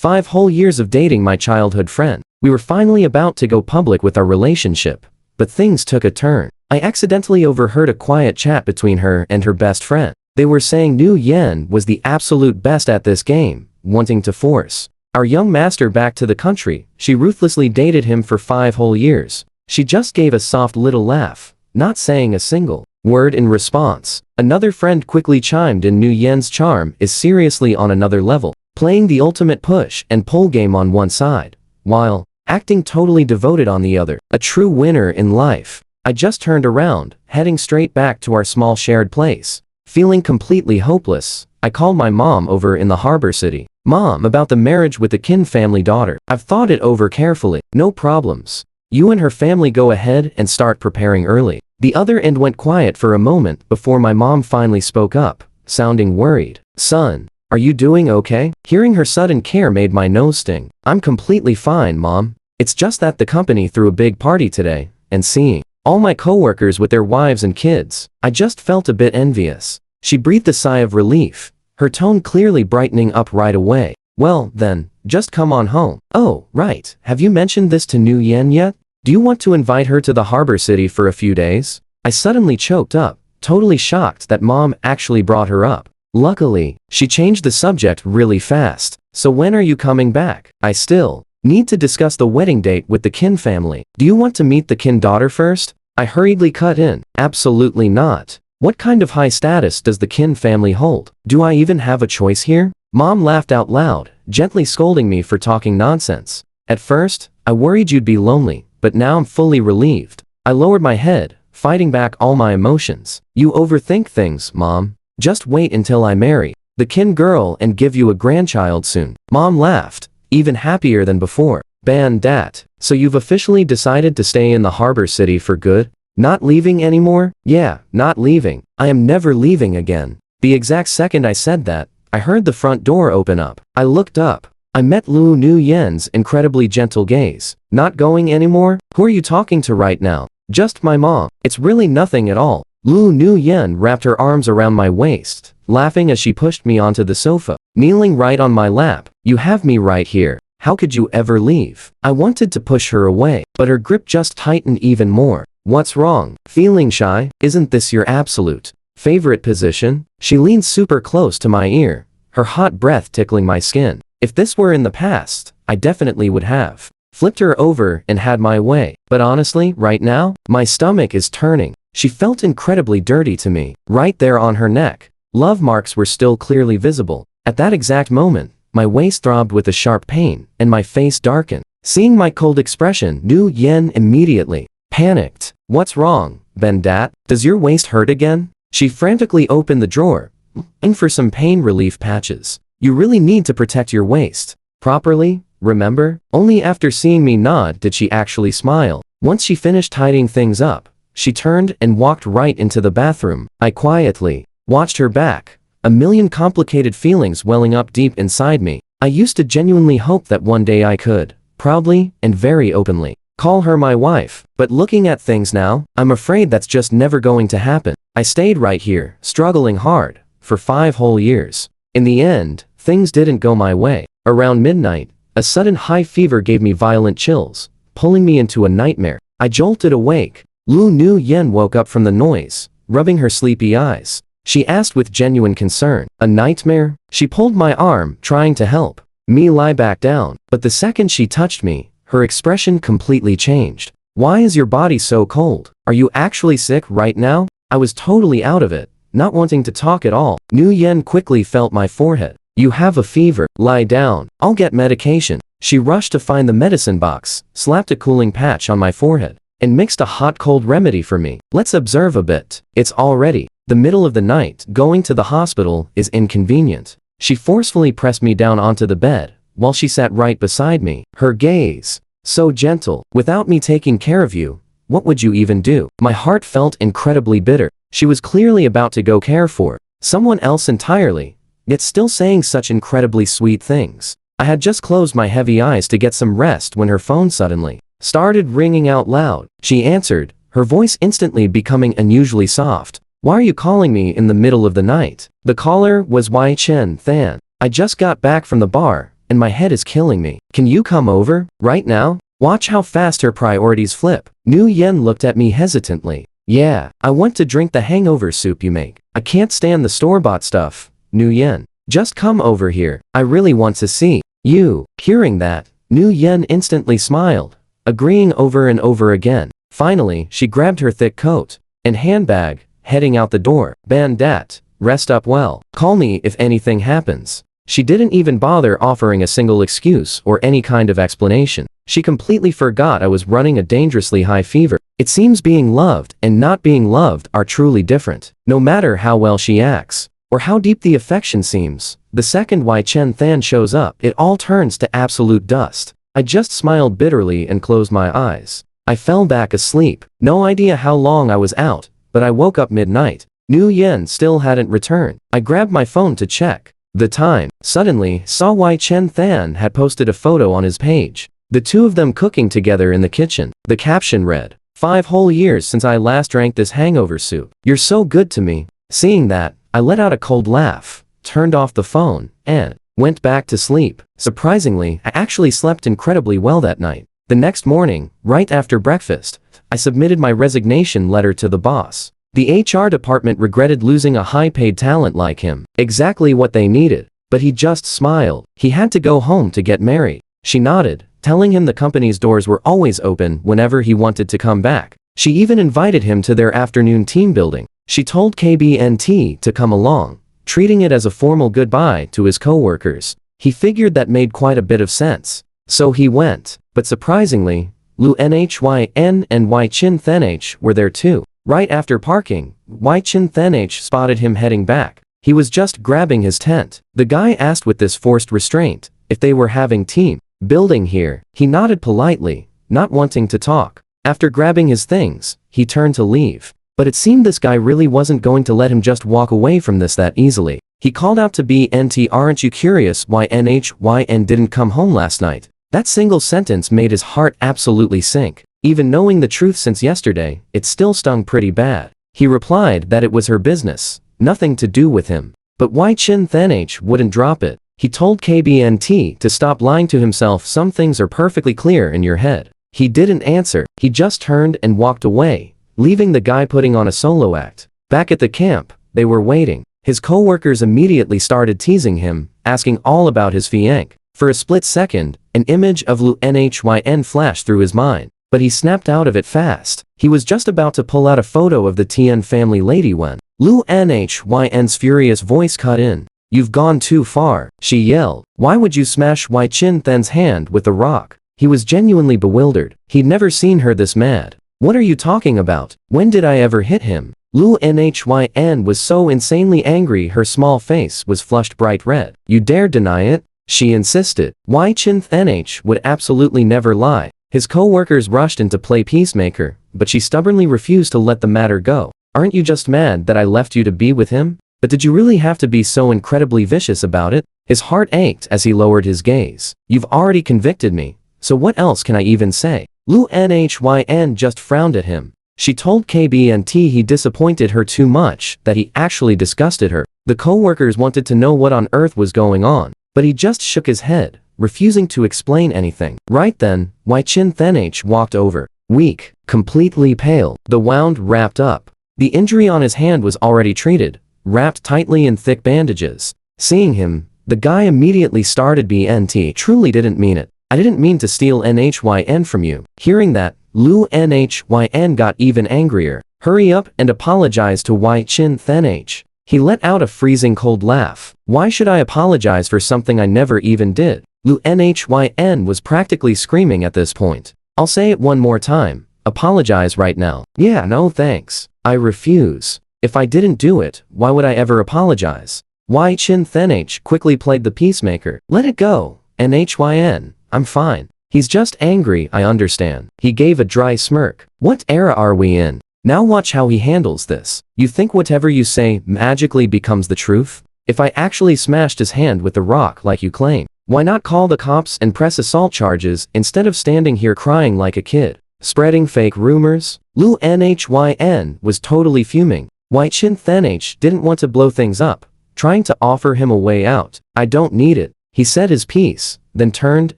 5 whole years of dating my childhood friend. We were finally about to go public with our relationship. But things took a turn. I accidentally overheard a quiet chat between her and her best friend. They were saying Nu Yen was the absolute best at this game, wanting to force our young master back to the country. She ruthlessly dated him for 5 whole years. She just gave a soft little laugh, not saying a single word in response. Another friend quickly chimed in. Nu Yen's charm is seriously on another level, playing the ultimate push and pull game on one side, while acting totally devoted on the other. A true winner in life. I just turned around, heading straight back to our small shared place. Feeling completely hopeless, I called my mom over in the harbor city. Mom, about the marriage with the Kin family daughter. I've thought it over carefully. No problems. You and her family go ahead and start preparing early. The other end went quiet for a moment before my mom finally spoke up, sounding worried. Son, are you doing okay? Hearing her sudden care made my nose sting. I'm completely fine, Mom. It's just that the company threw a big party today, and seeing all my coworkers with their wives and kids, I just felt a bit envious. She breathed a sigh of relief, her tone clearly brightening up right away. Well, then, just come on home. Oh, right. Have you mentioned this to Nu Yen yet? Do you want to invite her to the harbor city for a few days? I suddenly choked up, totally shocked that Mom actually brought her up. Luckily, she changed the subject really fast. So when are you coming back? I still need to discuss the wedding date with the Kin family. Do you want to meet the Kin daughter first? I hurriedly cut in. Absolutely not. What kind of high status does the Kin family hold? Do I even have a choice here? Mom laughed out loud, gently scolding me for talking nonsense. At first, I worried you'd be lonely, but now I'm fully relieved. I lowered my head, fighting back all my emotions. You overthink things, Mom. Just wait until I marry the Kin girl and give you a grandchild soon. Mom laughed, even happier than before. Ban dat. So you've officially decided to stay in the harbor city for good? Not leaving anymore? Yeah, not leaving. I am never leaving again. The exact second I said that, I heard the front door open up. I looked up. I met Nu Yen's incredibly gentle gaze. Not going anymore? Who are you talking to right now? Just my mom. It's really nothing at all. Nu Yen wrapped her arms around my waist, laughing as she pushed me onto the sofa, kneeling right on my lap. You have me right here. How could you ever leave? I wanted to push her away, but her grip just tightened even more. What's wrong? Feeling shy? Isn't this your absolute favorite position? She leaned super close to my ear, her hot breath tickling my skin. If this were in the past, I definitely would have flipped her over and had my way. But honestly, right now, my stomach is turning. She felt incredibly dirty to me, right there on her neck. Love marks were still clearly visible. At that exact moment, my waist throbbed with a sharp pain, and my face darkened. Seeing my cold expression, Nu Yen immediately panicked. What's wrong, Bendat? Does your waist hurt again? She frantically opened the drawer, looking for some pain relief patches. You really need to protect your waist properly, remember? Only after seeing me nod did she actually smile. Once she finished tidying things up, she turned and walked right into the bathroom. I quietly watched her back, a million complicated feelings welling up deep inside me. I used to genuinely hope that one day I could, proudly and very openly, call her my wife. But looking at things now, I'm afraid that's just never going to happen. I stayed right here, struggling hard, for 5 whole years. In the end, things didn't go my way. Around midnight, a sudden high fever gave me violent chills, pulling me into a nightmare. I jolted awake. Nu Yen woke up from the noise, rubbing her sleepy eyes. She asked with genuine concern. A nightmare? She pulled my arm, trying to help me lie back down. But the second she touched me, her expression completely changed. Why is your body so cold? Are you actually sick right now? I was totally out of it, not wanting to talk at all. Nu Yen quickly felt my forehead. You have a fever. Lie down. I'll get medication. She rushed to find the medicine box, slapped a cooling patch on my forehead, and mixed a hot-cold remedy for me. Let's observe a bit. It's already the middle of the night. Going to the hospital is inconvenient. She forcefully pressed me down onto the bed, while she sat right beside me. Her gaze, so gentle. Without me taking care of you, what would you even do? My heart felt incredibly bitter. She was clearly about to go care for someone else entirely, yet still saying such incredibly sweet things. I had just closed my heavy eyes to get some rest when her phone suddenly started ringing out loud. She answered, her voice instantly becoming unusually soft. Why are you calling me in the middle of the night? The caller was Wai Chen Than. I just got back from the bar, and my head is killing me. Can you come over, right now? Watch how fast her priorities flip. Nu Yen looked at me hesitantly. Yeah, I want to drink the hangover soup you make. I can't stand the store-bought stuff, Nu Yen. Just come over here. I really want to see you. Hearing that, Nu Yen instantly smiled, agreeing over and over again. Finally, she grabbed her thick coat and handbag, heading out the door. Bandat, rest up well. Call me if anything happens. She didn't even bother offering a single excuse or any kind of explanation. She completely forgot I was running a dangerously high fever. It seems being loved and not being loved are truly different. No matter how well she acts, or how deep the affection seems, the second Wai Chen Than shows up, it all turns to absolute dust. I just smiled bitterly and closed my eyes. I fell back asleep. No idea how long I was out, but I woke up midnight. Nu Yen still hadn't returned. I grabbed my phone to check the time. Suddenly, saw Wai Chen Than had posted a photo on his page. The two of them cooking together in the kitchen. The caption read, 5 whole years since I last drank this hangover soup. You're so good to me. Seeing that, I let out a cold laugh, turned off the phone, and went back to sleep. Surprisingly, I actually slept incredibly well that night. The next morning, right after breakfast, I submitted my resignation letter to the boss. The HR department regretted losing a high-paid talent like him. Exactly what they needed. But he just smiled. He had to go home to get married. She nodded, telling him the company's doors were always open whenever he wanted to come back. She even invited him to their afternoon team building. She told KBNT to come along, treating it as a formal goodbye to his co-workers. He figured that made quite a bit of sense. So he went. But surprisingly, Lu Nhyn and Wai Chin Thanh were there too. Right after parking, Wai Chin Thanh spotted him heading back. He was just grabbing his tent. The guy asked with this forced restraint if they were having team building here. He nodded politely, not wanting to talk. After grabbing his things, he turned to leave. But it seemed this guy really wasn't going to let him just walk away from this that easily. He called out to BNT, aren't you curious why NHYN didn't come home last night? That single sentence made his heart absolutely sink. Even knowing the truth since yesterday, it still stung pretty bad. He replied that it was her business, nothing to do with him. But Wai Chin Thanh wouldn't drop it. He told KBNT to stop lying to himself. Some things are perfectly clear in your head. He didn't answer. He just turned and walked away, leaving the guy putting on a solo act. Back at the camp, they were waiting. His co-workers immediately started teasing him, asking all about his fiancée. For a split second, an image of Lu Nhyn flashed through his mind. But he snapped out of it fast. He was just about to pull out a photo of the Tien family lady when Lu Nhyn's furious voice cut in. You've gone too far, she yelled. Why would you smash Wai Chin Than's hand with a rock? He was genuinely bewildered. He'd never seen her this mad. What are you talking about? When did I ever hit him? Lu Nhyn was so insanely angry her small face was flushed bright red. You dare deny it? She insisted. Wai Chin Thanh would absolutely never lie. His co-workers rushed in to play peacemaker, but she stubbornly refused to let the matter go. Aren't you just mad that I left you to be with him? But did you really have to be so incredibly vicious about it? His heart ached as he lowered his gaze. You've already convicted me, so what else can I even say? Lu Nhyn just frowned at him. She told KBNT he disappointed her too much, that he actually disgusted her. The co-workers wanted to know what on earth was going on, but he just shook his head, refusing to explain anything. Right then, Wai Chin Thanh walked over. Weak, completely pale, the wound wrapped up. The injury on his hand was already treated, wrapped tightly in thick bandages. Seeing him, the guy immediately started BNT. Truly didn't mean it. I didn't mean to steal NHYN from you. Hearing that, Lu Nhyn got even angrier. Hurry up and apologize to Wai Chin Thanh. He let out a freezing cold laugh. Why should I apologize for something I never even did? Lu Nhyn was practically screaming at this point. I'll say it one more time. Apologize right now. Yeah, no thanks. I refuse. If I didn't do it, why would I ever apologize? Wai Chin Thanh quickly played the peacemaker. Let it go, NHYN. I'm fine. He's just angry, I understand. He gave a dry smirk. What era are we in? Now watch how he handles this. You think whatever you say magically becomes the truth? If I actually smashed his hand with the rock like you claim, why not call the cops and press assault charges instead of standing here crying like a kid, spreading fake rumors? Lu Nhyn was totally fuming. Wai Chin Thanh didn't want to blow things up, trying to offer him a way out. I don't need it. He said his piece, then turned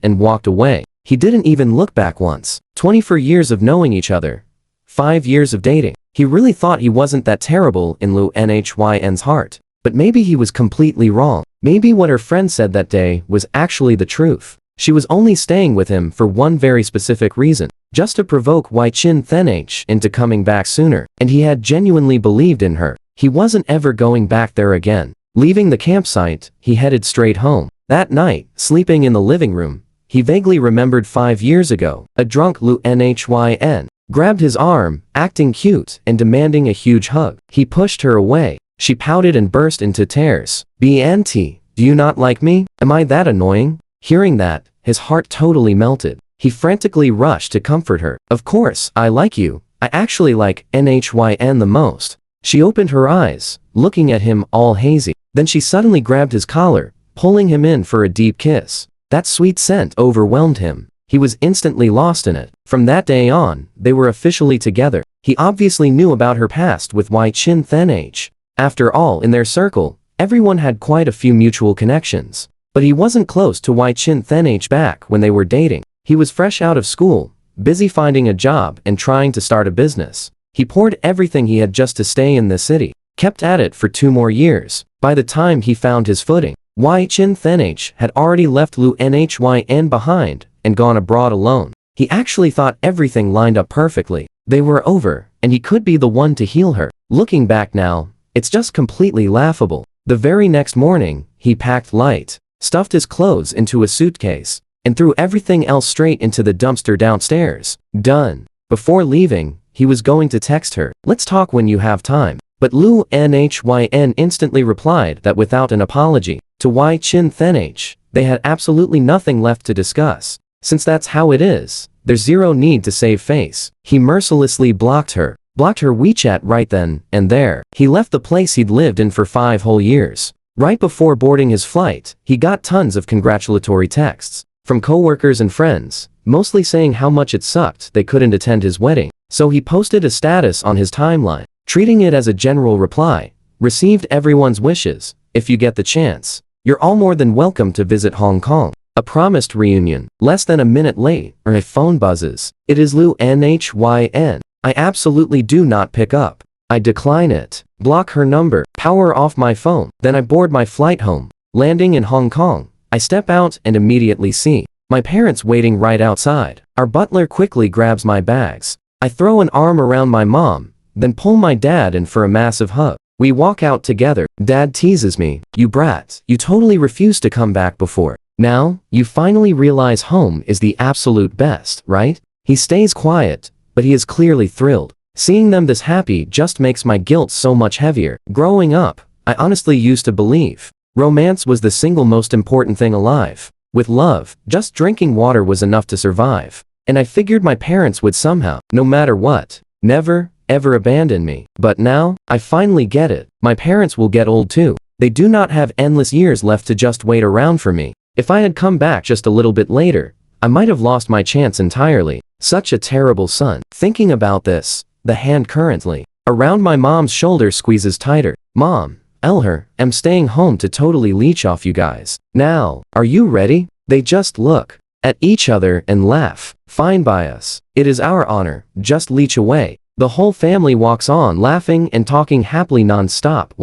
and walked away. He didn't even look back once. 24 years of knowing each other. 5 years of dating. He really thought he wasn't that terrible in Lu Nhyun's heart. But maybe he was completely wrong. Maybe what her friend said that day was actually the truth. She was only staying with him for one very specific reason. Just to provoke Wai Chin Thenh into coming back sooner. And he had genuinely believed in her. He wasn't ever going back there again. Leaving the campsite, he headed straight home. That night, sleeping in the living room, he vaguely remembered 5 years ago, a drunk Lu Nhyun grabbed his arm, acting cute and demanding a huge hug. He pushed her away. She pouted and burst into tears. "BNT, do you not like me? Am I that annoying?" Hearing that, his heart totally melted. He frantically rushed to comfort her. "Of course, I like you. I actually like Nhyun the most." She opened her eyes, looking at him all hazy. Then she suddenly grabbed his collar, pulling him in for a deep kiss. That sweet scent overwhelmed him. He was instantly lost in it. From that day on, they were officially together. He obviously knew about her past with Wai Chin Thenh. After all, in their circle, everyone had quite a few mutual connections. But he wasn't close to Wai Chin Thenh back when they were dating. He was fresh out of school, busy finding a job and trying to start a business. He poured everything he had just to stay in the city, kept at it for 2 more years. By the time he found his footing, Wai Chin Thenh had already left Lu Nhyun behind and gone abroad alone. He actually thought everything lined up perfectly. They were over, and he could be the one to heal her. Looking back now, it's just completely laughable. The very next morning, he packed light, stuffed his clothes into a suitcase, and threw everything else straight into the dumpster downstairs. Done. Before leaving, he was going to text her, "Let's talk when you have time." But Lu Nhyun instantly replied that without an apology to Wai Chin Thenh, they had absolutely nothing left to discuss. Since that's how it is, there's zero need to save face. He mercilessly blocked her WeChat right then and there. He left the place he'd lived in for 5 whole years. Right before boarding his flight, he got tons of congratulatory texts from coworkers and friends, mostly saying how much it sucked they couldn't attend his wedding. So he posted a status on his timeline, treating it as a general reply. "Received everyone's wishes. If you get the chance, you're all more than welcome to visit Hong Kong. A promised reunion." Less than a minute late, a phone buzzes. It is Lu Nhyun. I absolutely do not pick up. I decline it. Block her number. Power off my phone. Then I board my flight home. Landing in Hong Kong, I step out and immediately see my parents waiting right outside. Our butler quickly grabs my bags. I throw an arm around my mom, then pull my dad in for a massive hug. We walk out together. Dad teases me, "You brat, you totally refused to come back before. Now, you finally realize home is the absolute best, right?" He stays quiet, but he is clearly thrilled. Seeing them this happy just makes my guilt so much heavier. Growing up, I honestly used to believe romance was the single most important thing alive. With love, just drinking water was enough to survive. And I figured my parents would somehow, no matter what, never, ever abandon me. But now, I finally get it. My parents will get old too. They do not have endless years left to just wait around for me. If I had come back just a little bit later, I might have lost my chance entirely. Such a terrible son. Thinking about this, the hand currently around my mom's shoulder squeezes tighter. "Mom, I'm staying home to totally leech off you guys. Now, are you ready?" They just look at each other and laugh. "Fine by us. It is our honor. Just leech away." The whole family walks on laughing and talking happily non-stop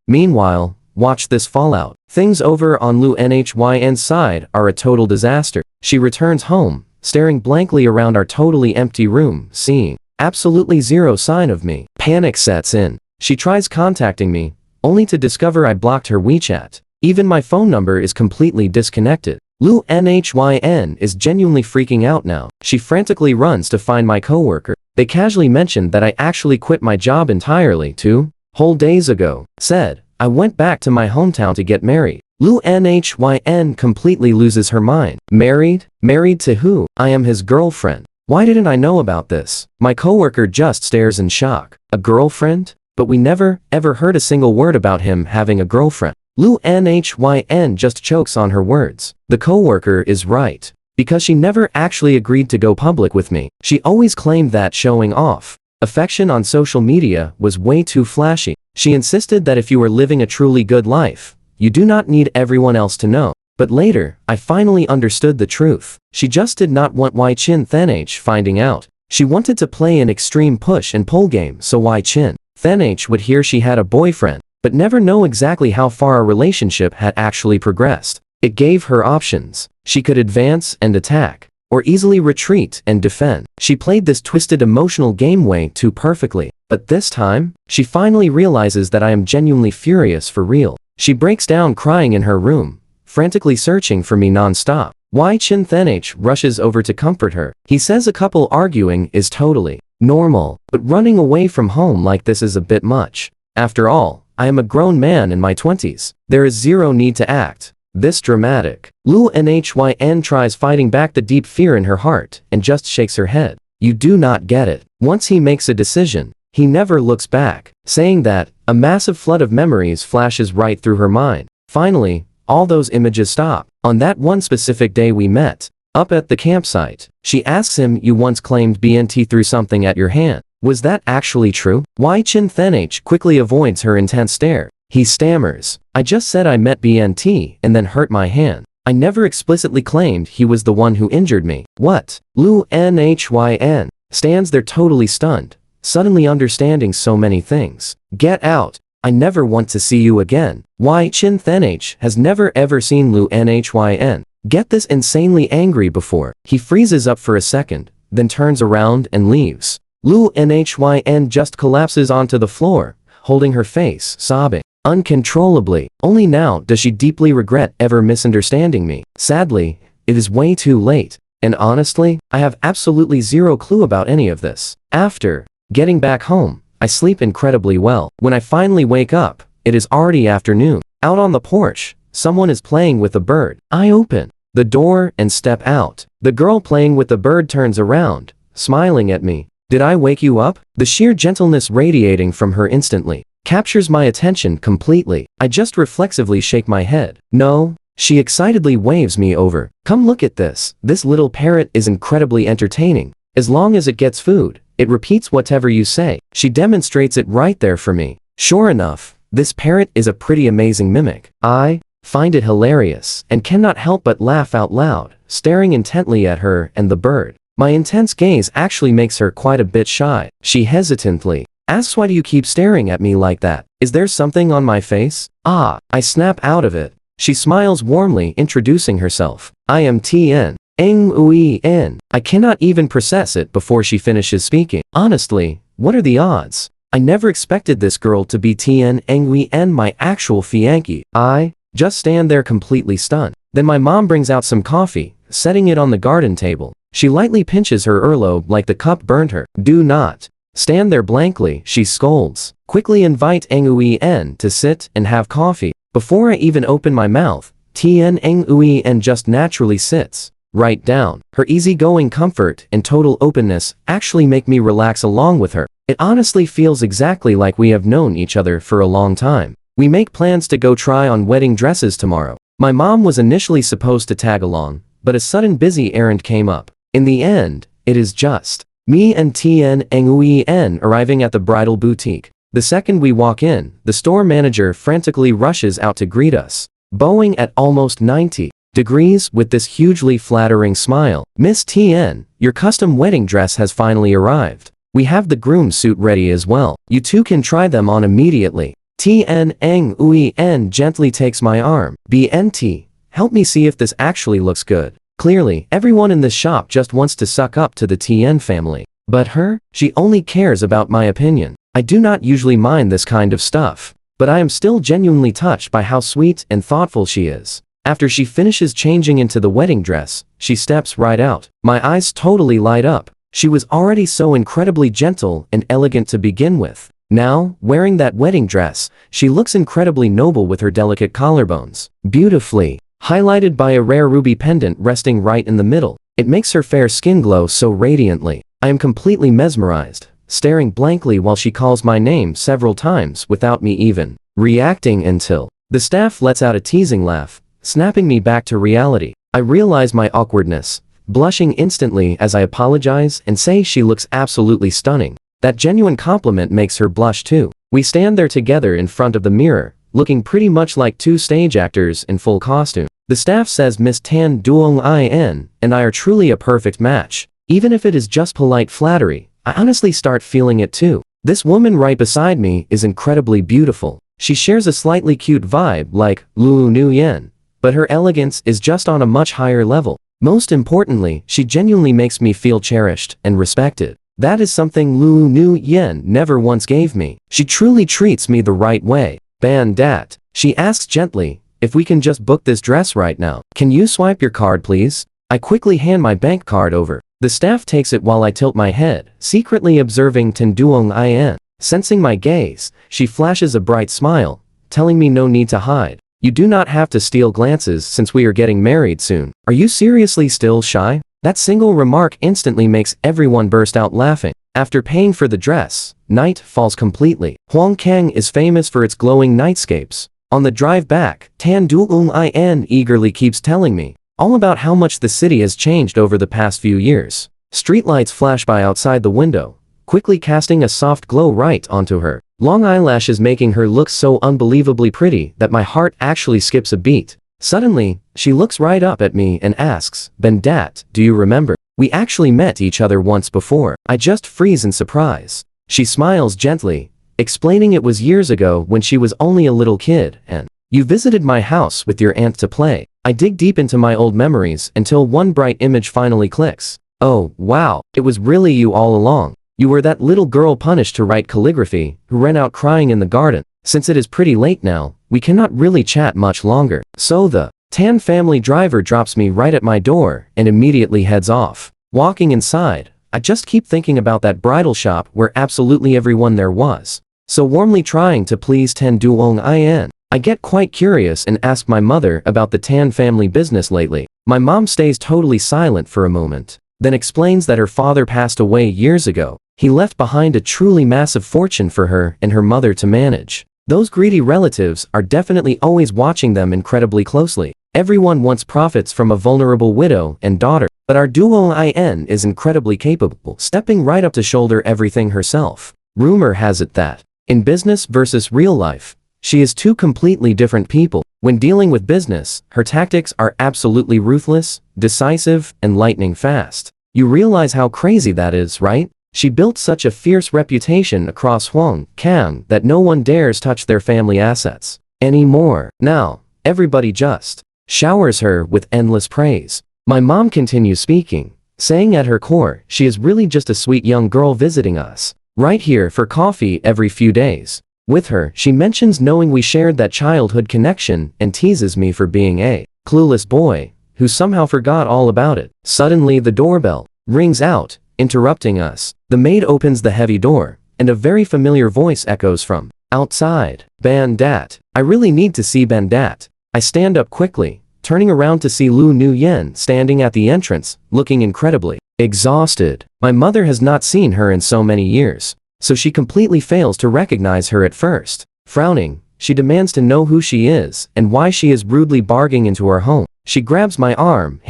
meanwhile, watch this fallout. Things over on Lu Nhyun's side are a total disaster. She returns home, staring blankly around our totally empty room, seeing absolutely zero sign of me. Panic sets in. She tries contacting me, only to discover I blocked her WeChat. Even my phone number is completely disconnected. Lu Nhyun is genuinely freaking out now. She frantically runs to find my coworker. They casually mentioned that I actually quit my job entirely 2 whole days ago. Said, I went back to my hometown to get married. Lu Nhyun completely loses her mind. Married? Married to who? I am his girlfriend. Why didn't I know about this? My coworker just stares in shock. A girlfriend? But we never, ever heard a single word about him having a girlfriend. Lu Nhyun just chokes on her words. The coworker is right. Because she never actually agreed to go public with me. She always claimed that showing off affection on social media was way too flashy. She insisted that if you were living a truly good life, you do not need everyone else to know. But later, I finally understood the truth. She just did not want Wei Chin Thenh finding out. She wanted to play an extreme push and pull game so Wei Chin Thenh would hear she had a boyfriend, but never know exactly how far our relationship had actually progressed. It gave her options. She could advance and attack, or easily retreat and defend. She played this twisted emotional game way too perfectly. But this time, she finally realizes that I am genuinely furious for real. She breaks down crying in her room, frantically searching for me non-stop. Wei Chin Thenh rushes over to comfort her. He says a couple arguing is totally normal, but running away from home like this is a bit much. After all, I am a grown man in my 20s. There is zero need to act this dramatic. Lu Nhyun tries fighting back the deep fear in her heart and just shakes her head. You do not get it. Once he makes a decision, he never looks back. Saying that, a massive flood of memories flashes right through her mind. Finally, all those images stop. On that one specific day we met, up at the campsite, she asks him, you once claimed BNT threw something at your hand. Was that actually true? Wei Chin Thenh quickly avoids her intense stare. He stammers, I just said I met BNT and then hurt my hand. I never explicitly claimed he was the one who injured me. What? Lu Nhyun stands there totally stunned, suddenly understanding so many things. Get out. I never want to see you again. Wei Chin Thenh has never ever seen Lu Nhyun get this insanely angry before. He freezes up for a second, then turns around and leaves. Lu Nhyun just collapses onto the floor, holding her face, sobbing uncontrollably. Only now does she deeply regret ever misunderstanding me. Sadly, it is way too late. And honestly, I have absolutely zero clue about any of this. After getting back home, I sleep incredibly well. When I finally wake up, it is already afternoon. Out on the porch, someone is playing with a bird. I open the door and step out. The girl playing with the bird turns around, smiling at me. Did I wake you up? The sheer gentleness radiating from her instantly captures my attention completely. I just reflexively shake my head. No. She excitedly waves me over. Come look at this. This little parrot is incredibly entertaining. As long as it gets food, it repeats whatever you say. She demonstrates it right there for me. Sure enough, this parrot is a pretty amazing mimic. I find it hilarious and cannot help but laugh out loud, staring intently at her and the bird. My intense gaze actually makes her quite a bit shy. She hesitantly asks, why do you keep staring at me like that? Is there something on my face? Ah, I snap out of it. She smiles warmly, introducing herself. I am Tien Nguyen. I cannot even process it before she finishes speaking. Honestly, what are the odds? I never expected this girl to be Tien Nguyen, my actual fiancé. I just stand there completely stunned. Then my mom brings out some coffee, setting it on the garden table. She lightly pinches her earlobe like the cup burned her. Do not stand there blankly, she scolds. Quickly invite Nguyen to sit and have coffee. Before I even open my mouth, Tien Nguyen just naturally sits right down. Her easygoing comfort and total openness actually make me relax along with her. It honestly feels exactly like we have known each other for a long time. We make plans to go try on wedding dresses tomorrow. My mom was initially supposed to tag along, but a sudden busy errand came up. In the end, it is just me and Tien Nguyen arriving at the bridal boutique. The second we walk in, the store manager frantically rushes out to greet us, bowing at almost 90 degrees with this hugely flattering smile. Miss Tien, your custom wedding dress has finally arrived. We have the groom suit ready as well. You two can try them on immediately. Tien Nguyen gently takes my arm. BNT, help me see if this actually looks good. Clearly, everyone in this shop just wants to suck up to the Tien family. But her? She only cares about my opinion. I do not usually mind this kind of stuff, but I am still genuinely touched by how sweet and thoughtful she is. After she finishes changing into the wedding dress, she steps right out. My eyes totally light up. She was already so incredibly gentle and elegant to begin with. Now, wearing that wedding dress, she looks incredibly noble with her delicate collarbones, beautifully highlighted by a rare ruby pendant resting right in the middle. It makes her fair skin glow so radiantly. I am completely mesmerized, staring blankly while she calls my name several times without me even reacting until the staff lets out a teasing laugh, snapping me back to reality. I realize my awkwardness, blushing instantly as I apologize and say she looks absolutely stunning. That genuine compliment makes her blush too. We stand there together in front of the mirror, looking pretty much like two stage actors in full costume. The staff says Miss Tan Duong In and I are truly a perfect match. Even if it is just polite flattery, I honestly start feeling it too. This woman right beside me is incredibly beautiful. She shares a slightly cute vibe like Lu Nu Yen, but her elegance is just on a much higher level. Most importantly, she genuinely makes me feel cherished and respected. That is something Lu Nu Yen never once gave me. She truly treats me the right way. Ban dat. She asks gently, if we can just book this dress right now. Can you swipe your card please? I quickly hand my bank card over. The staff takes it while I tilt my head, secretly observing Tan Duong In. Sensing my gaze, she flashes a bright smile, telling me no need to hide. You do not have to steal glances since we are getting married soon. Are you seriously still shy? That single remark instantly makes everyone burst out laughing. After paying for the dress, night falls completely. Huang Kang is famous for its glowing nightscapes. On the drive back, Tan Duong In eagerly keeps telling me all about how much the city has changed over the past few years. Streetlights flash by outside the window, quickly casting a soft glow right onto her. Long eyelashes making her look so unbelievably pretty that my heart actually skips a beat. Suddenly, she looks right up at me and asks, Ben Dat, do you remember? We actually met each other once before. I just freeze in surprise. She smiles gently, explaining it was years ago when she was only a little kid and you visited my house with your aunt to play. I dig deep into my old memories until one bright image finally clicks. Oh, wow, it was really you all along. You were that little girl punished to write calligraphy, who ran out crying in the garden. Since it is pretty late now, we cannot really chat much longer. So the Tan family driver drops me right at my door and immediately heads off. Walking inside, I just keep thinking about that bridal shop where absolutely everyone there was so warmly trying to please Tan Duong In. I get quite curious and ask my mother about the Tan family business lately. My mom stays totally silent for a moment, then explains that her father passed away years ago. He left behind a truly massive fortune for her and her mother to manage. Those greedy relatives are definitely always watching them incredibly closely. Everyone wants profits from a vulnerable widow and daughter, but our Duong In is incredibly capable, stepping right up to shoulder everything herself. Rumor has it that, in business versus real life, she is two completely different people. When dealing with business, her tactics are absolutely ruthless, decisive, and lightning fast. You realize how crazy that is, right? She built such a fierce reputation across Huang Kang that no one dares touch their family assets anymore. Now, everybody just showers her with endless praise. My mom continues speaking, saying at her core, she is really just a sweet young girl visiting us right here for coffee every few days. With her, she mentions knowing we shared that childhood connection and teases me for being a clueless boy who somehow forgot all about it. Suddenly the doorbell rings out, interrupting us. The maid opens the heavy door, and a very familiar voice echoes from outside. Ban Dat. I really need to see Ban Dat. I stand up quickly, turning around to see Lu Nu Yen standing at the entrance, looking incredibly exhausted. My mother has not seen her in so many years, so she completely fails to recognize her at first. Frowning, she demands to know who she is and why she is rudely barging into our home. She grabs my arm,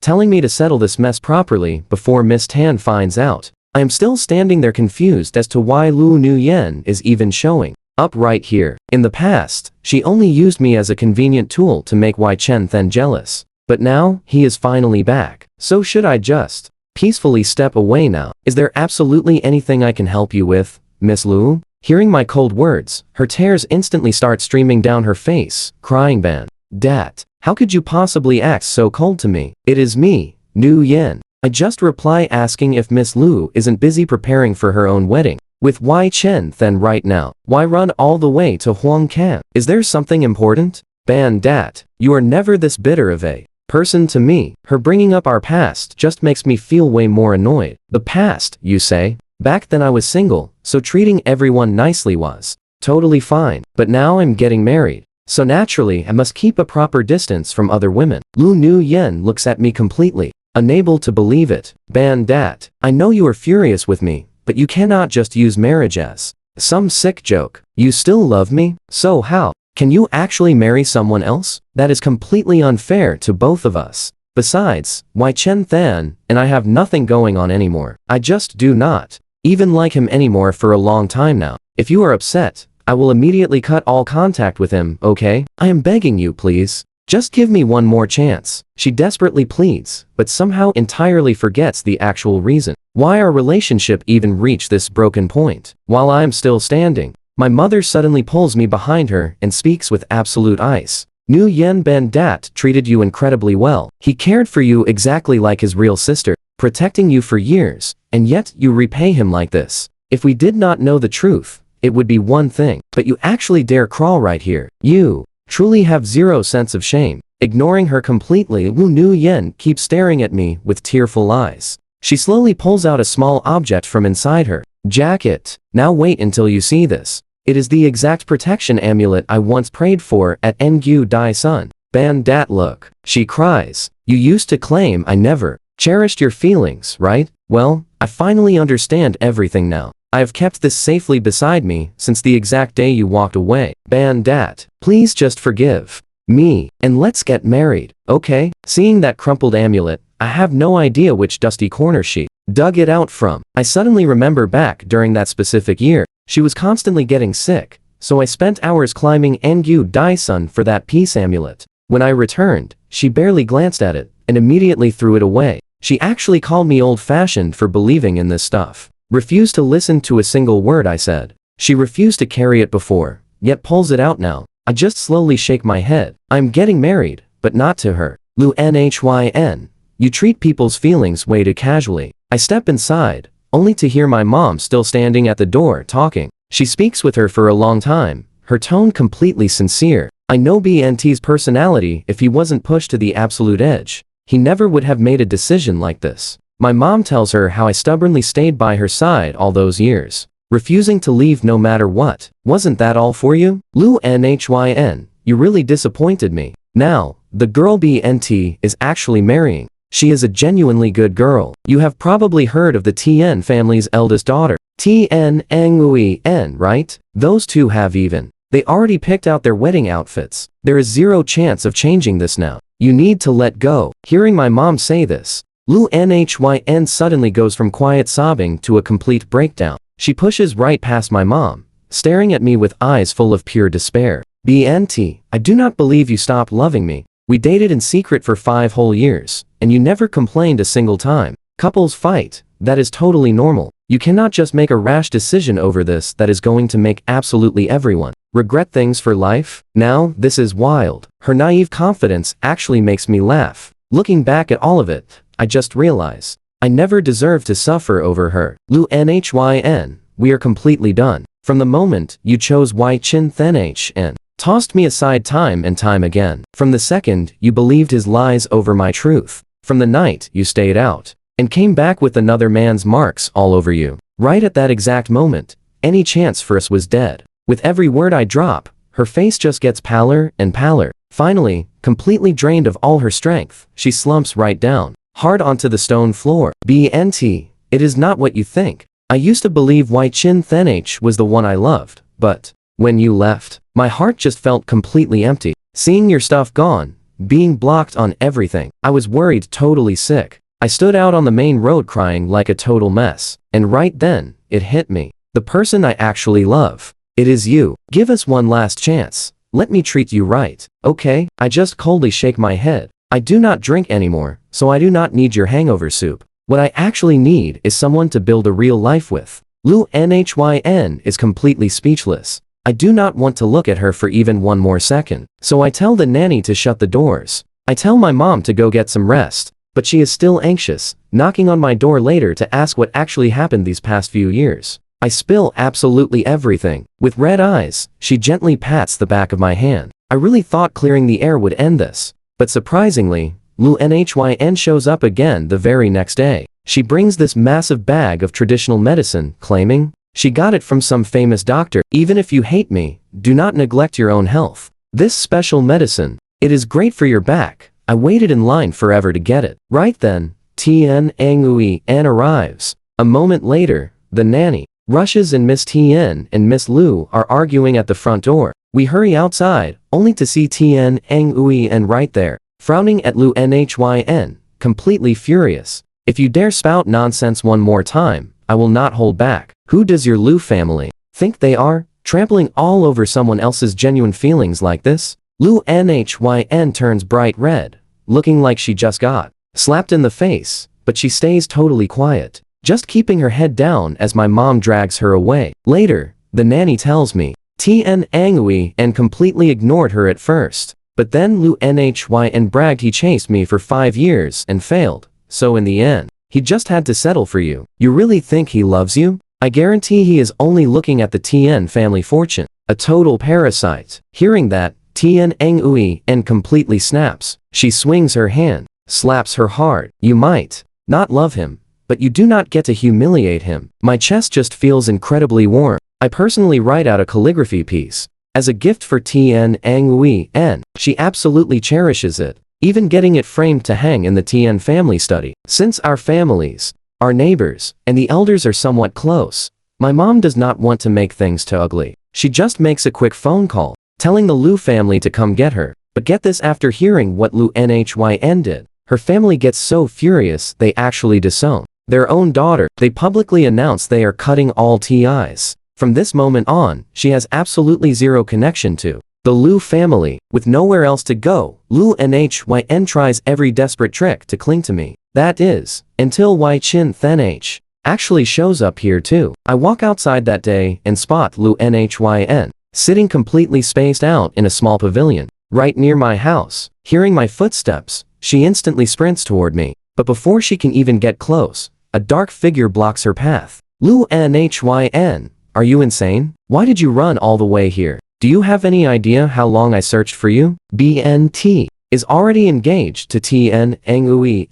telling me to settle this mess properly before Miss Tan finds out. I am still standing there confused as to why Lu Nu Yen is even showing up right here. In the past, she only used me as a convenient tool to make Wai Chen Then jealous. But now, he is finally back. So should I just peacefully step away now? Is there absolutely anything I can help you with, Miss Lu? Hearing my cold words, her tears instantly start streaming down her face, crying Ban Dat. How could you possibly act so cold to me? It is me, Nu Yen. I just reply asking if Miss Lu isn't busy preparing for her own wedding with Wai Chen Then right now. Why run all the way to Huang Kang? Is there something important? Ban Dat, you are never this bitter of a person to me. Her bringing up our past just makes me feel way more annoyed. The past, you say? Back then I was single, so treating everyone nicely was totally fine. But now I'm getting married, so naturally I must keep a proper distance from other women. Lu Nu Yen looks at me completely unable to believe it. Ban Dat, I know you are furious with me, but you cannot just use marriage as some sick joke. You still love me? So how can you actually marry someone else? That is completely unfair to both of us. Besides, Wai Chen Then and I have nothing going on anymore. I just do not even like him anymore for a long time now. If you are upset, I will immediately cut all contact with him, okay? I am begging you, please. Just give me one more chance. She desperately pleads, but somehow entirely forgets the actual reason why our relationship even reached this broken point. While I am still standing, my mother suddenly pulls me behind her and speaks with absolute ice. Nu Yen Ben Dat treated you incredibly well. He cared for you exactly like his real sister, protecting you for years, and yet you repay him like this. If we did not know the truth, it would be one thing, but you actually dare crawl right here. You truly have zero sense of shame. Ignoring her completely, Wu Nu Yen keeps staring at me with tearful eyes. She slowly pulls out a small object from inside her jacket. Now wait until you see this. It is the exact protection amulet I once prayed for at Ngu Dai Sun. Ban Dat look. She cries. You used to claim I never cherished your feelings, right? Well, I finally understand everything now. I have kept this safely beside me since the exact day you walked away. Ban Dat, please just forgive me, and let's get married, okay? Seeing that crumpled amulet, I have no idea which dusty corner she dug it out from. I suddenly remember back during that specific year, she was constantly getting sick, so I spent hours climbing Ngu Dai Sun for that peace amulet. When I returned, she barely glanced at it, and immediately threw it away. She actually called me old-fashioned for believing in this stuff. Refused to listen to a single word I said. She refused to carry it before, yet pulls it out now. I just slowly shake my head. I'm getting married, but not to her. Lu Nhyn. You treat people's feelings way too casually. I step inside, only to hear my mom still standing at the door talking. She speaks with her for a long time, her tone completely sincere. I know BNT's personality. If he wasn't pushed to the absolute edge, he never would have made a decision like this. My mom tells her how I stubbornly stayed by her side all those years, refusing to leave no matter what. Wasn't that all for you? Lu Nhyn, you really disappointed me. Now, the girl BNT is actually marrying. She is a genuinely good girl. You have probably heard of the Tien family's eldest daughter, Tien Nguyen, right? Those two have even. They already picked out their wedding outfits. There is zero chance of changing this now. You need to let go. Hearing my mom say this, Lu Nhyn suddenly goes from quiet sobbing to a complete breakdown. She pushes right past my mom, staring at me with eyes full of pure despair. BNT, I do not believe you stopped loving me. We dated in secret for 5 whole years, and you never complained a single time. Couples fight, that is totally normal. You cannot just make a rash decision over this that is going to make absolutely everyone regret things for life. Now, this is wild. Her naive confidence actually makes me laugh. Looking back at all of it, I just realize I never deserved to suffer over her. Lu Nhyn, we are completely done. From the moment you chose Wai Chin Then tossed me aside time and time again. From the second you believed his lies over my truth. From the night you stayed out and came back with another man's marks all over you. Right at that exact moment, any chance for us was dead. With every word I drop, her face just gets paler and paler. Finally, completely drained of all her strength, she slumps right down, hard onto the stone floor. BNT, it is not what you think. I used to believe Wai Chin Then was the one I loved, but when you left, my heart just felt completely empty. Seeing your stuff gone, being blocked on everything, I was worried, totally sick. I stood out on the main road crying like a total mess. And right then, it hit me. The person I actually love. It is you. Give us one last chance. Let me treat you right, okay? I just coldly shake my head. I do not drink anymore, so I do not need your hangover soup. What I actually need is someone to build a real life with. Lu Nhyn is completely speechless. I do not want to look at her for even one more second. So I tell the nanny to shut the doors. I tell my mom to go get some rest, but she is still anxious, knocking on my door later to ask what actually happened these past few years. I spill absolutely everything. With red eyes, she gently pats the back of my hand. I really thought clearing the air would end this. But surprisingly, Lu Nhyn shows up again the very next day. She brings this massive bag of traditional medicine, claiming she got it from some famous doctor. Even if you hate me, do not neglect your own health. This special medicine, it is great for your back. I waited in line forever to get it. Right then, Tien Nguyen arrives. A moment later, the nanny rushes and Miss Tien and Miss Lu are arguing at the front door. We hurry outside, only to see Tien Nguyen right there, frowning at Lu Nhyn, completely furious. If you dare spout nonsense one more time, I will not hold back. Who does your Lu family think they are? trampling all over someone else's genuine feelings like this? Lu Nhyn turns bright red, looking like she just got slapped in the face, but she stays totally quiet, just keeping her head down as my mom drags her away. Later, the nanny tells me, Tien Angui and completely ignored her at first, but then Lu Nhyn bragged he chased me for 5 years and failed, so in the end, he just had to settle for you. You really think he loves you? I guarantee he is only looking at the Tien family fortune. A total parasite. Hearing that, Tien Angui completely snaps. She swings her hand, slaps her hard. You might not love him, but you do not get to humiliate him. My chest just feels incredibly warm. I personally write out a calligraphy piece as a gift for Tien Angui. She absolutely cherishes it, even getting it framed to hang in the Tien family study. Since our families, our neighbors, and the elders are somewhat close, my mom does not want to make things too ugly. She just makes a quick phone call, telling the Lu family to come get her. But get this, after hearing what Lu Nhyn did, her family gets so furious they actually disown their own daughter. They publicly announce they are cutting all ties. From this moment on, she has absolutely zero connection to the Lu family. With nowhere else to go, Lu Nhyn tries every desperate trick to cling to me. That is, until Wai Chin Then actually shows up here too. I walk outside that day and spot Lu Nhyn sitting completely spaced out in a small pavilion, right near my house. Hearing my footsteps, she instantly sprints toward me, but before she can even get close, a dark figure blocks her path. Lu Nhyn, are you insane? Why did you run all the way here? Do you have any idea how long I searched for you? BNT is already engaged to Tien Angui.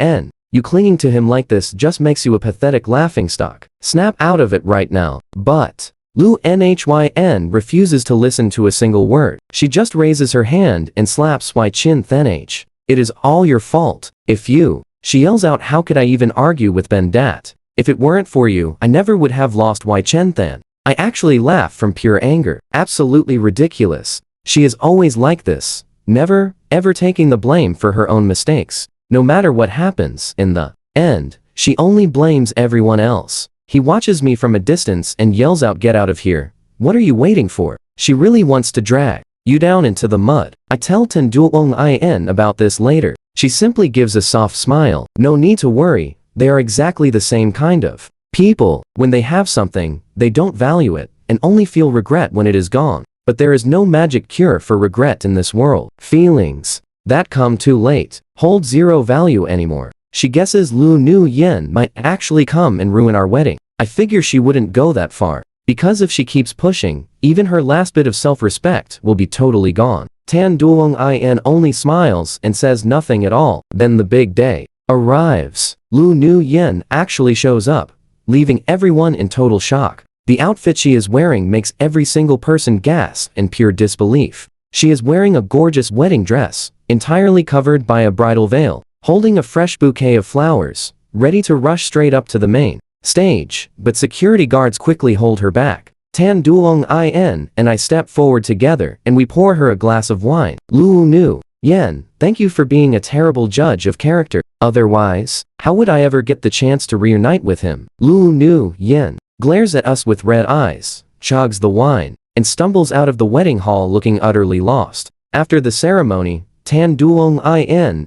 You clinging to him like this just makes you a pathetic laughingstock. Snap out of it right now. But Lu Nhyn refuses to listen to a single word. She just raises her hand and slaps Wai Chin Then. It is all your fault. If you, she yells out, how could I even argue with Ben Dat? If it weren't for you, I never would have lost Wai Chen Then. I actually laugh from pure anger. Absolutely ridiculous. She is always like this, never, ever taking the blame for her own mistakes. No matter what happens, in the end, she only blames everyone else. He watches me from a distance and yells out, get out of here. What are you waiting for? She really wants to drag you down into the mud. I tell Ten Duong about this later. She simply gives a soft smile. No need to worry, they are exactly the same kind of people. When they have something, they don't value it, and only feel regret when it is gone. But there is no magic cure for regret in this world. Feelings that come too late hold zero value anymore. She guesses Lu Yen might actually come and ruin our wedding. I figure she wouldn't go that far, because if she keeps pushing, even her last bit of self-respect will be totally gone. Tan Duong only smiles and says nothing at all. Then the big day arrives. Lu Yen actually shows up, leaving everyone in total shock. The outfit she is wearing makes every single person gasp in pure disbelief. She is wearing a gorgeous wedding dress, entirely covered by a bridal veil, holding a fresh bouquet of flowers, ready to rush straight up to the main stage, but security guards quickly hold her back. Tan Duong and I step forward together and we pour her a glass of wine. Lu Yen, thank you for being a terrible judge of character. Otherwise, how would I ever get the chance to reunite with him? Lu Yen glares at us with red eyes, chugs the wine, and stumbles out of the wedding hall looking utterly lost. After the ceremony, Tan Duong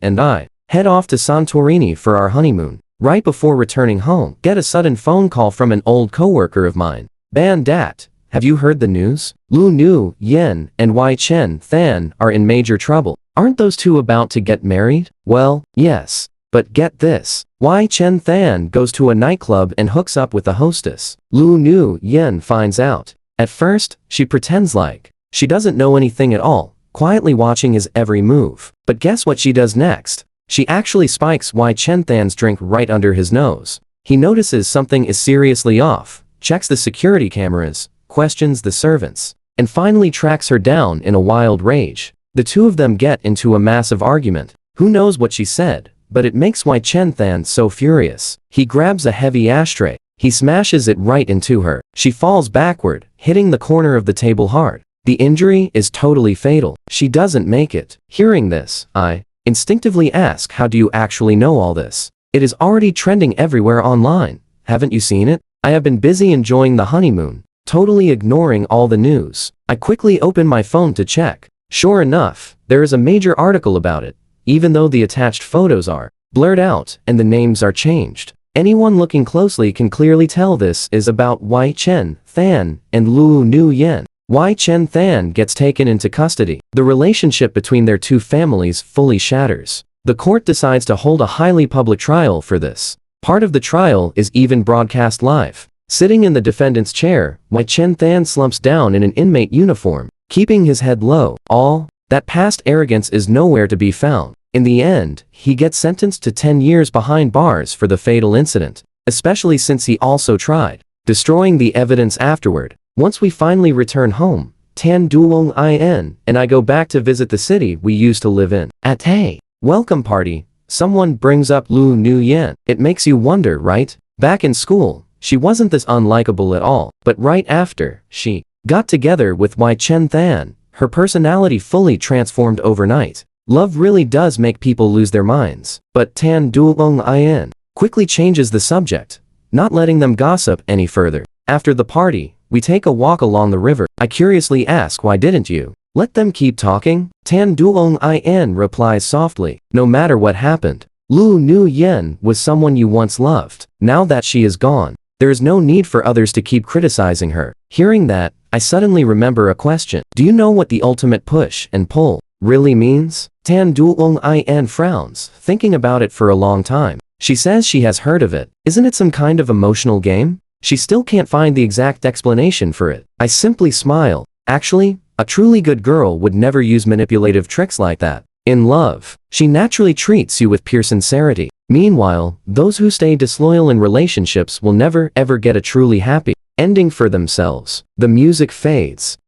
and I head off to Santorini for our honeymoon. Right before returning home, get a sudden phone call from an old coworker of mine. Ben Dat, have you heard the news? Lu Yen and Wai Chen Then are in major trouble. Aren't those two about to get married? Well, yes. But get this. Wai Chen Then goes to a nightclub and hooks up with the hostess. Lu Yen finds out. At first, she pretends like she doesn't know anything at all, quietly watching his every move. But guess what she does next? She actually spikes Wai Chen Than's drink right under his nose. He notices something is seriously off, checks the security cameras, questions the servants, and finally tracks her down in a wild rage. The two of them get into a massive argument. Who knows what she said, but it makes Wai Chen Than so furious. He grabs a heavy ashtray. He smashes it right into her. She falls backward, hitting the corner of the table hard. The injury is totally fatal. She doesn't make it. Hearing this, I instinctively ask, how do you actually know all this? It is already trending everywhere online. Haven't you seen it? I have been busy enjoying the honeymoon, totally ignoring all the news. I quickly open my phone to check. Sure enough, there is a major article about it, even though the attached photos are blurred out and the names are changed. Anyone looking closely can clearly tell this is about Wei Chen Than and Lu Nu Yen. Wei Chen Than gets taken into custody. The relationship between their two families fully shatters. The court decides to hold a highly public trial for this. Part of the trial is even broadcast live. Sitting in the defendant's chair, Wei Chen Than slumps down in an inmate uniform, keeping his head low. All that past arrogance is nowhere to be found. In the end, he gets sentenced to 10 years behind bars for the fatal incident, especially since he also tried destroying the evidence afterward. Once we finally return home, Tan Duong In and I go back to visit the city we used to live in. At a welcome party, someone brings up Lu Nu Yen. It makes you wonder, right? Back in school, she wasn't this unlikable at all, but right after she got together with Wei Chen Than, her personality fully transformed overnight. Love really does make people lose their minds. But Tan Duong In quickly changes the subject, not letting them gossip any further. After the party, we take a walk along the river. I curiously ask, why didn't you let them keep talking? Tan Duong In replies softly, no matter what happened, Lu Nu Yen was someone you once loved. Now that she is gone, there is no need for others to keep criticizing her. Hearing that, I suddenly remember a question. Do you know what the ultimate push and pull really means? Tan Duong In frowns, thinking about it for a long time. She says she has heard of it. Isn't it some kind of emotional game? She still can't find the exact explanation for it. I simply smile. Actually, a truly good girl would never use manipulative tricks like that. In love, she naturally treats you with pure sincerity. Meanwhile, those who stay disloyal in relationships will never ever get a truly happy ending for themselves. The music fades.